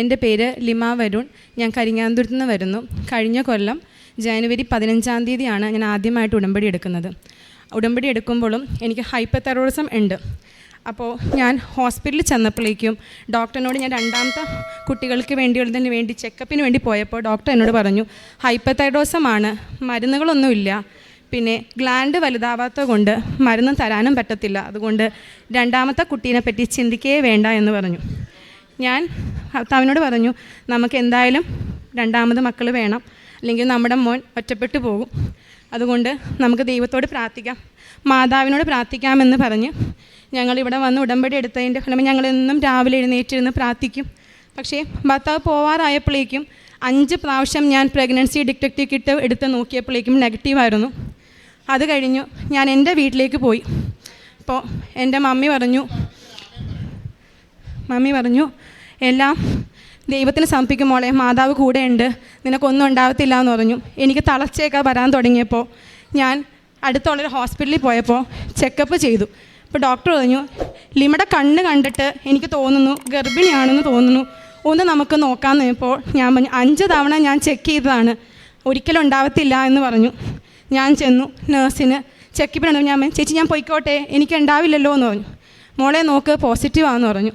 എൻ്റെ പേര് ലിമ വരുൺ. ഞാൻ കരിങ്ങാന്തുരത്ത് നിന്ന് വരുന്നു. കഴിഞ്ഞ കൊല്ലം ജനുവരി 15-ാം തീയതിയാണ് ഞാൻ ആദ്യമായിട്ട് ഉടമ്പടി എടുക്കുന്നത്. ഉടമ്പടി എടുക്കുമ്പോഴും എനിക്ക് ഹൈപ്പർതൈറോയിഡിസം ഉണ്ട്. അപ്പോൾ ഞാൻ ഹോസ്പിറ്റലിൽ ചെന്നപ്പോഴേക്കും ഡോക്ടറിനോട് ഞാൻ രണ്ടാമത്തെ കുട്ടികൾക്ക് വേണ്ടി ചെക്കപ്പിന് വേണ്ടി പോയപ്പോൾ ഡോക്ടർ എന്നോട് പറഞ്ഞു, ഹൈപ്പർതൈറോയിഡിസമാണ്, മരുന്നുകളൊന്നുമില്ല, പിന്നെ ഗ്ലാൻഡ് വലുതാവാത്ത കൊണ്ട് മരുന്ന് തരാനും പറ്റത്തില്ല, അതുകൊണ്ട് രണ്ടാമത്തെ കുട്ടീനെ പറ്റി ചിന്തിക്കുകയേ വേണ്ട എന്ന് പറഞ്ഞു. ഞാൻ ഭർത്താവിനോട് പറഞ്ഞു, നമുക്ക് എന്തായാലും രണ്ടാമത് മക്കൾ വേണം, അല്ലെങ്കിൽ നമ്മുടെ മോൻ ഒറ്റപ്പെട്ടു പോകും, അതുകൊണ്ട് നമുക്ക് ദൈവത്തോട് പ്രാർത്ഥിക്കാം, മാതാവിനോട് പ്രാർത്ഥിക്കാമെന്ന് പറഞ്ഞ് ഞങ്ങളിവിടെ വന്ന് ഉടമ്പടി എടുത്തതിൻ്റെ ഫലമായി ഞങ്ങളെന്നും രാവിലെ എഴുന്നേറ്റിരുന്ന് പ്രാർത്ഥിക്കും. പക്ഷേ ഭർത്താവ് പോവാറായപ്പോഴേക്കും 5 പ്രാവശ്യം ഞാൻ പ്രഗ്നൻസി ഡിറ്റക്റ്റീവ് കിറ്റ് എടുത്ത് നോക്കിയപ്പോഴേക്കും നെഗറ്റീവായിരുന്നു. അത് കഴിഞ്ഞു ഞാൻ എൻ്റെ വീട്ടിലേക്ക് പോയി. അപ്പോൾ എൻ്റെ മമ്മി പറഞ്ഞു എല്ലാം ദൈവത്തിന് സമർപ്പിക്കും മോളെ, മാതാവ് കൂടെയുണ്ട്, നിനക്കൊന്നും ഉണ്ടാകത്തില്ല എന്ന് പറഞ്ഞു. എനിക്ക് തളർച്ചയൊക്കെ വരാൻ തുടങ്ങിയപ്പോൾ ഞാൻ അടുത്തുള്ളൊരു ഹോസ്പിറ്റലിൽ പോയപ്പോൾ ചെക്കപ്പ് ചെയ്തു. അപ്പോൾ ഡോക്ടർ പറഞ്ഞു, ലിമയുടെ കണ്ണ് കണ്ടിട്ട് എനിക്ക് തോന്നുന്നു ഗർഭിണിയാണെന്ന് തോന്നുന്നു, ഒന്ന് നമുക്ക് നോക്കാമെന്ന് പറഞ്ഞപ്പോൾ ഞാൻ പറഞ്ഞു 5 തവണ ഞാൻ ചെക്ക് ചെയ്തതാണ്, ഒരിക്കലും ഉണ്ടാവത്തില്ല എന്ന് പറഞ്ഞു. ഞാൻ ചെന്നു നേഴ്സിന് ചെക്കപ്പിനാണ്. ഞാൻ ചേച്ചി ഞാൻ പോയിക്കോട്ടെ, എനിക്ക് ഉണ്ടാവില്ലല്ലോ എന്ന് പറഞ്ഞു. മോളെ നോക്ക് പോസിറ്റീവാണെന്ന് പറഞ്ഞു.